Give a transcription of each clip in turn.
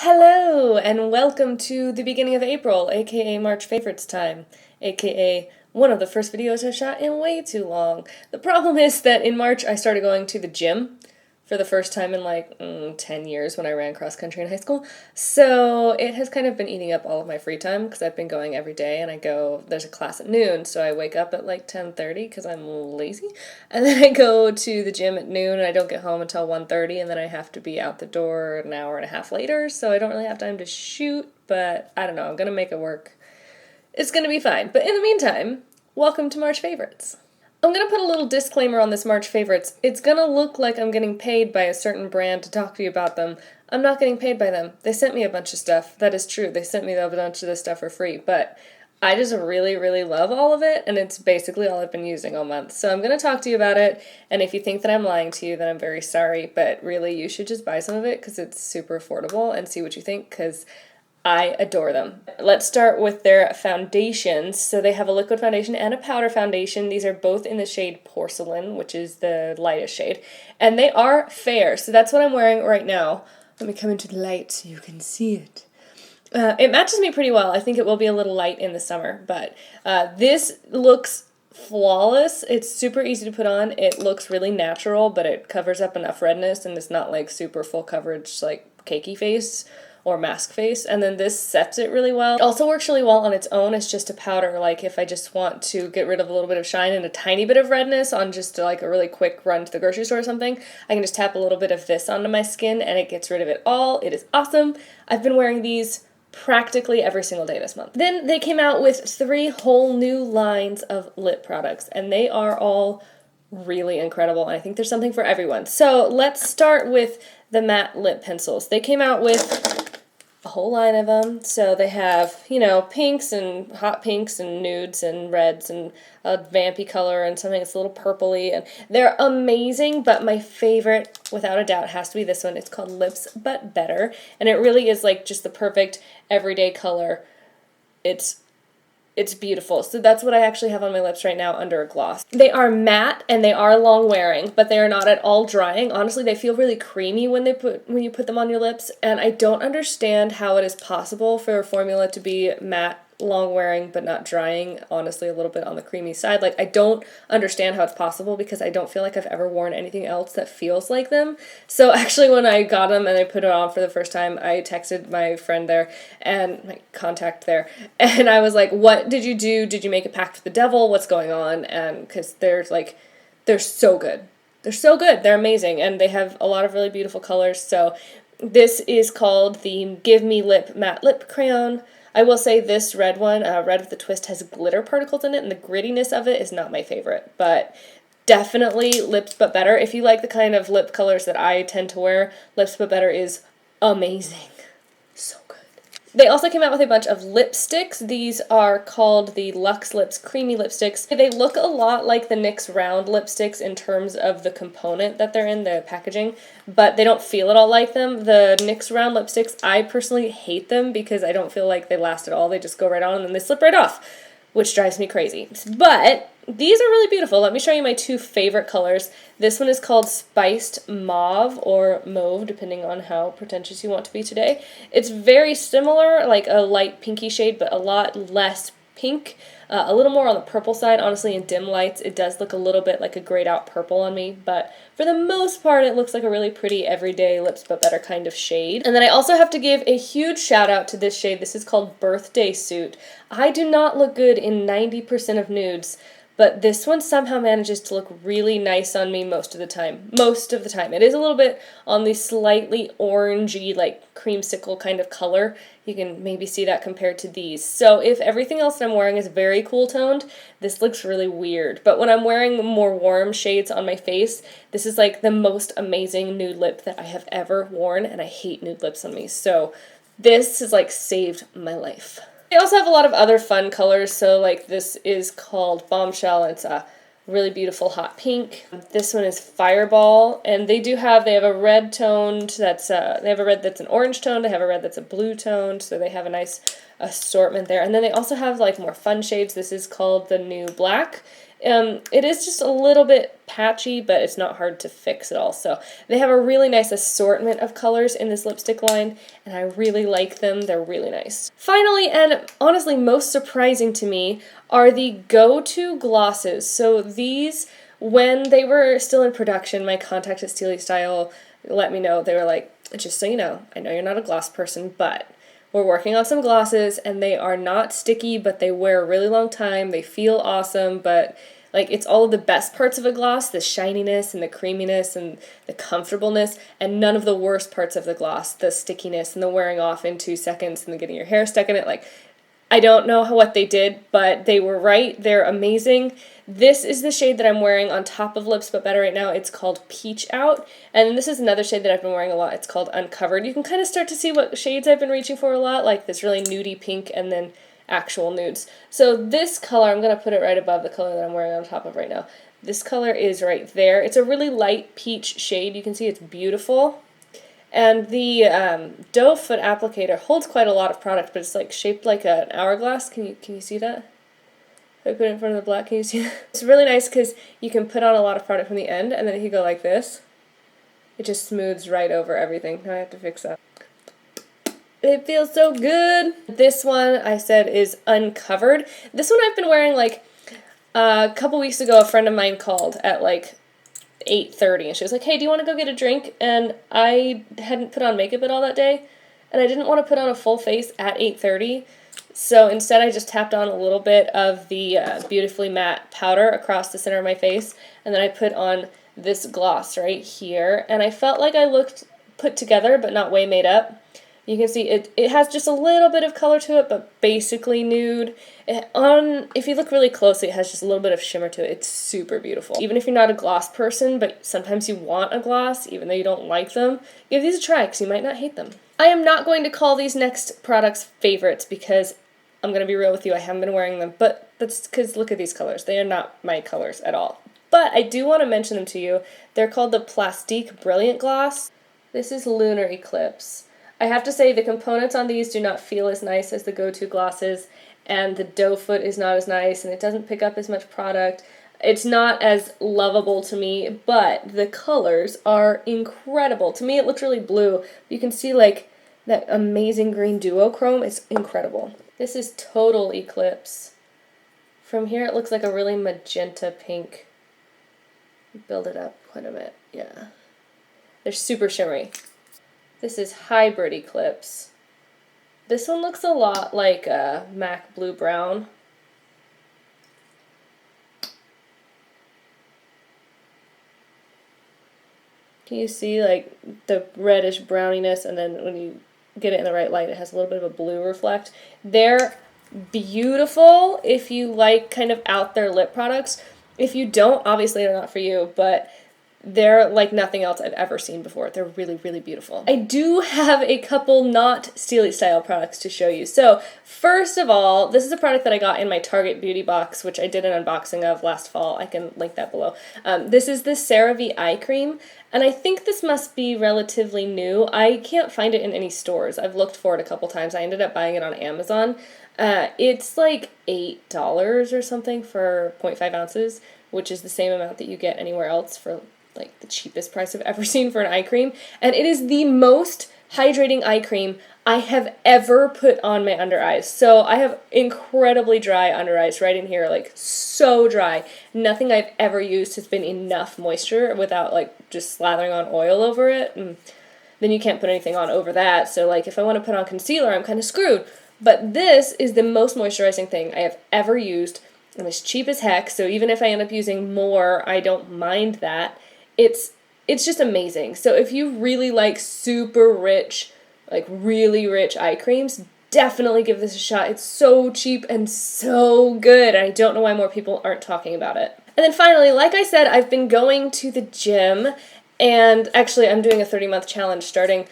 Hello, and welcome to the beginning of April, aka March Favorites time, aka one of the first videos I shot in way too long. The problem is that in March I started going to the gym for the first time in like 10 years when I ran cross country in high school. So it has kind of been eating up all of my free time because I've been going every day and there's a class at noon, so I wake up at like 10:30 because I'm lazy. And then I go to the gym at noon and I don't get home until 1:30, and then I have to be out the door an hour and a half later, so I don't really have time to shoot, but I don't know, I'm gonna make it work. It's gonna be fine. But in the meantime, welcome to March Favorites. I'm going to put a little disclaimer on this March Favorites. It's going to look like I'm getting paid by a certain brand to talk to you about them. I'm not getting paid by them. They sent me a bunch of stuff. That is true. They sent me a bunch of this stuff for free. But I just really, really love all of it, and it's basically all I've been using all month. So I'm going to talk to you about it, and if you think that I'm lying to you, then I'm very sorry. But really, you should just buy some of it because it's super affordable and see what you think, because I adore them. Let's start with their foundations. So they have a liquid foundation and a powder foundation. These are both in the shade Porcelain, which is the lightest shade. And they are fair. So that's what I'm wearing right now. Let me come into the light so you can see it. It matches me pretty well. I think it will be a little light in the summer. But this looks flawless. It's super easy to put on. It looks really natural, but it covers up enough redness, and it's not like super full coverage like cakey face or mask face. And then this sets it really well. It also works really well on its own as just a powder. Like if I just want to get rid of a little bit of shine and a tiny bit of redness on just like a really quick run to the grocery store or something, I can just tap a little bit of this onto my skin and it gets rid of it all. It is awesome. I've been wearing these practically every single day this month. Then they came out with 3 whole new lines of lip products, and they are all really incredible, and I think there's something for everyone. So let's start with the matte lip pencils. They came out with a whole line of them. So they have, pinks and hot pinks and nudes and reds and a vampy color and something that's a little purpley, and they're amazing, but my favorite, without a doubt, has to be this one. It's called Lips But Better, and it really is like just the perfect everyday color. It's beautiful. So that's what I actually have on my lips right now under a gloss. They are matte and they are long wearing, but they are not at all drying. Honestly, they feel really creamy when you put them on your lips, and I don't understand how it is possible for a formula to be matte, long wearing, but not drying. Honestly, a little bit on the creamy side. Like, I don't understand how it's possible because I don't feel like I've ever worn anything else that feels like them. So actually, when I got them and I put it on for the first time, I texted my friend there and my contact there, and I was like, what did you do? Did you make a pact with the devil? What's going on? And because they're so good. They're so good. They're amazing. And they have a lot of really beautiful colors. So this is called the Give Me Lip Matte Lip Crayon. I will say this red one, Red with a Twist, has glitter particles in it, and the grittiness of it is not my favorite. But definitely Lips But Better. If you like the kind of lip colors that I tend to wear, Lips But Better is amazing. So good. They also came out with a bunch of lipsticks. These are called the Luxe Lips Creamy Lipsticks. They look a lot like the NYX Round lipsticks in terms of the component that they're in, the packaging, but they don't feel at all like them. The NYX Round lipsticks, I personally hate them because I don't feel like they last at all. They just go right on and then they slip right off, which drives me crazy. But these are really beautiful. Let me show you my 2 favorite colors. This one is called Spiced Mauve, or Mauve, depending on how pretentious you want to be today. It's very similar, like a light pinky shade, but a lot less pink. A little more on the purple side. Honestly, in dim lights, it does look a little bit like a grayed out purple on me, but for the most part, it looks like a really pretty everyday Lips But Better kind of shade. And then I also have to give a huge shout out to this shade. This is called Birthday Suit. I do not look good in 90% of nudes, but this one somehow manages to look really nice on me most of the time. Most of the time. It is a little bit on the slightly orangey, like creamsicle kind of color. You can maybe see that compared to these. So if everything else that I'm wearing is very cool toned, this looks really weird. But when I'm wearing more warm shades on my face, this is like the most amazing nude lip that I have ever worn, and I hate nude lips on me. So this has like saved my life. They also have a lot of other fun colors, so like this is called Bombshell, and it's a really beautiful hot pink. This one is Fireball, and they have a red toned they have a red that's an orange tone, they have a red that's a blue toned, so they have a nice assortment there. And then they also have like more fun shades. This is called the New Black, It is just a little bit patchy, but it's not hard to fix at all. So they have a really nice assortment of colors in this lipstick line, and I really like them. They're really nice. Finally, and honestly most surprising to me, are the go-to glosses. So these, when they were still in production, my contact at Styli-Style let me know. They were like, just so you know, I know you're not a gloss person, but we're working on some glosses, and they are not sticky, but they wear a really long time. They feel awesome, but like it's all of the best parts of a gloss, the shininess and the creaminess and the comfortableness, and none of the worst parts of the gloss, the stickiness and the wearing off in 2 seconds and the getting your hair stuck in it. Like, I don't know what they did, but they were right. They're amazing. This is the shade that I'm wearing on top of Lips But Better right now. It's called Peach Out. And this is another shade that I've been wearing a lot. It's called Uncovered. You can kind of start to see what shades I've been reaching for a lot, like this really nudie pink and then actual nudes. So this color, I'm going to put it right above the color that I'm wearing on top of right now. This color is right there. It's a really light peach shade. You can see it's beautiful. And the doe foot applicator holds quite a lot of product, but it's like shaped like an hourglass. Can you see that? If I put it in front of the black, can you see that? It's really nice because you can put on a lot of product from the end, and then if you go like this, it just smooths right over everything. Now I have to fix that. It feels so good. This one I said is Uncovered. This one I've been wearing like a couple weeks ago. A friend of mine called at like 8:30 and she was like, hey, do you want to go get a drink? And I hadn't put on makeup at all that day, and I didn't want to put on a full face at 8:30, so instead I just tapped on a little bit of the Beautifully Matte powder across the center of my face, and then I put on this gloss right here, and I felt like I looked put together but not way made up. You can see it has just a little bit of color to it, but basically nude. If you look really closely, it has just a little bit of shimmer to it. It's super beautiful. Even if you're not a gloss person, but sometimes you want a gloss, even though you don't like them, give these a try because you might not hate them. I am not going to call these next products favorites because I'm going to be real with you, I haven't been wearing them, but that's because look at these colors. They are not my colors at all. But I do want to mention them to you. They're called the Plastique Brilliant Gloss. This is Lunar Eclipse. I have to say the components on these do not feel as nice as the go-to glosses, and the doe foot is not as nice, and it doesn't pick up as much product. It's not as lovable to me, but the colors are incredible. To me it looks really blue. You can see like that amazing green duochrome. It's incredible. This is Total Eclipse. From here it looks like a really magenta pink. Build it up quite a bit, yeah. They're super shimmery. This is Hybrid Eclipse. This one looks a lot like MAC Blue Brown. Can you see like the reddish browniness, and then when you get it in the right light it has a little bit of a blue reflect. They're beautiful if you like kind of out there lip products. If you don't, obviously they're not for you, but they're like nothing else I've ever seen before. They're really, really beautiful. I do have a couple not Styli-Style products to show you. So first of all, this is a product that I got in my Target beauty box, which I did an unboxing of last fall. I can link that below. This is the CeraVe Eye Cream, and I think this must be relatively new. I can't find it in any stores. I've looked for it a couple times. I ended up buying it on Amazon. It's like $8 or something for 0.5 ounces, which is the same amount that you get anywhere else for like the cheapest price I've ever seen for an eye cream. And it is the most hydrating eye cream I have ever put on my under eyes. So I have incredibly dry under eyes right in here, like so dry. Nothing I've ever used has been enough moisture without like just slathering on oil over it. And then you can't put anything on over that. So like if I want to put on concealer, I'm kind of screwed. But this is the most moisturizing thing I have ever used. And it's cheap as heck, so even if I end up using more, I don't mind that. It's just amazing. So if you really like super rich, like really rich eye creams, definitely give this a shot. It's so cheap and so good. I don't know why more people aren't talking about it. And then finally, like I said, I've been going to the gym, and actually I'm doing a 30-month challenge starting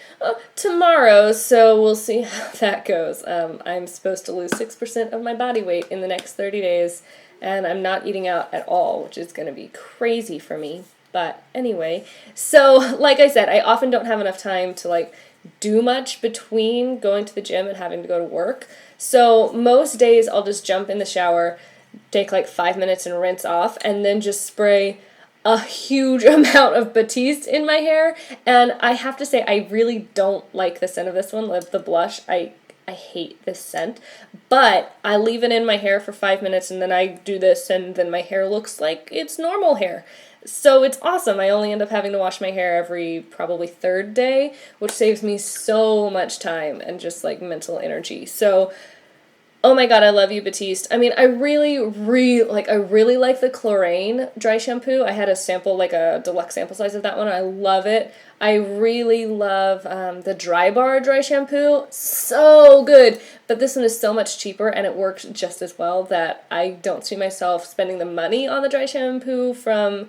tomorrow, so we'll see how that goes. I'm supposed to lose 6% of my body weight in the next 30 days, and I'm not eating out at all, which is going to be crazy for me. But anyway, so like I said, I often don't have enough time to like do much between going to the gym and having to go to work. So most days I'll just jump in the shower, take like 5 minutes and rinse off, and then just spray a huge amount of Batiste in my hair. And I have to say, I really don't like the scent of this one, the blush. I hate this scent, but I leave it in my hair for 5 minutes, and then I do this, and then my hair looks like it's normal hair. So it's awesome. I only end up having to wash my hair every probably third day, which saves me so much time and just like mental energy. So, oh my god, I love you, Batiste. I mean, I really like the Chlorane dry shampoo. I had a sample, like a deluxe sample size of that one. I love it. I really love the Dry Bar dry shampoo. So good. But this one is so much cheaper, and it works just as well, that I don't see myself spending the money on the dry shampoo from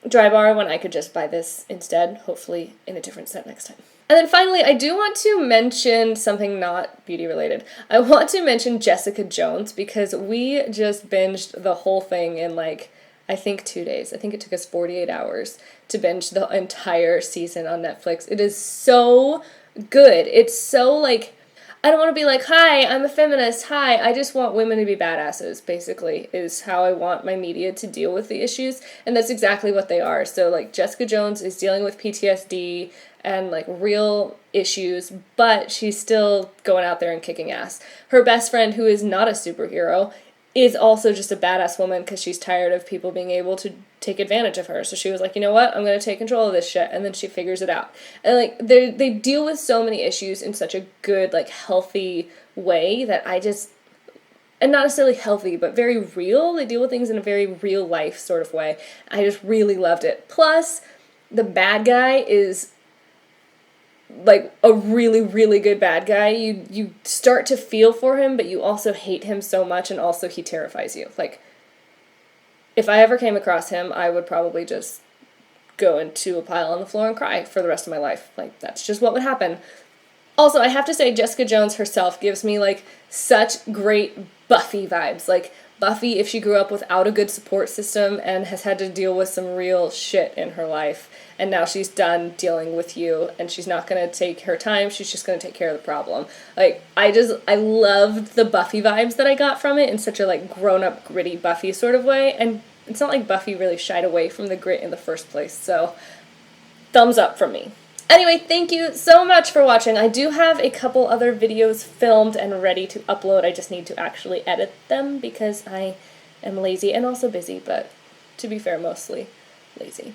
Dry Bar when I could just buy this instead, hopefully in a different scent next time. And then finally, I do want to mention something not beauty related. I want to mention Jessica Jones, because we just binged the whole thing in like, I think 2 days. I think it took us 48 hours to binge the entire season on Netflix. It is so good. It's so like, I don't want to be like, hi, I'm a feminist, hi, I just want women to be badasses, basically, is how I want my media to deal with the issues, and that's exactly what they are. So, like, Jessica Jones is dealing with PTSD and, like, real issues, but she's still going out there and kicking ass. Her best friend, who is not a superhero, is also just a badass woman because she's tired of people being able to take advantage of her. So she was like, you know what, I'm going to take control of this shit, and then she figures it out. And, like, they deal with so many issues in such a good, like, healthy way that I just, and not necessarily healthy, but very real. They deal with things in a very real life sort of way. I just really loved it. Plus, the bad guy is like a really, really good bad guy. You start to feel for him, but you also hate him so much, and also he terrifies you. Like, if I ever came across him, I would probably just go into a pile on the floor and cry for the rest of my life. Like, that's just what would happen. Also, I have to say, Jessica Jones herself gives me, like, such great Buffy vibes. Like, Buffy, if she grew up without a good support system and has had to deal with some real shit in her life, and now she's done dealing with you, and she's not going to take her time, she's just going to take care of the problem. Like, I loved the Buffy vibes that I got from it in such a, like, grown-up, gritty Buffy sort of way, and it's not like Buffy really shied away from the grit in the first place, so thumbs up from me. Anyway, thank you so much for watching. I do have a couple other videos filmed and ready to upload. I just need to actually edit them because I am lazy and also busy, but to be fair, mostly lazy.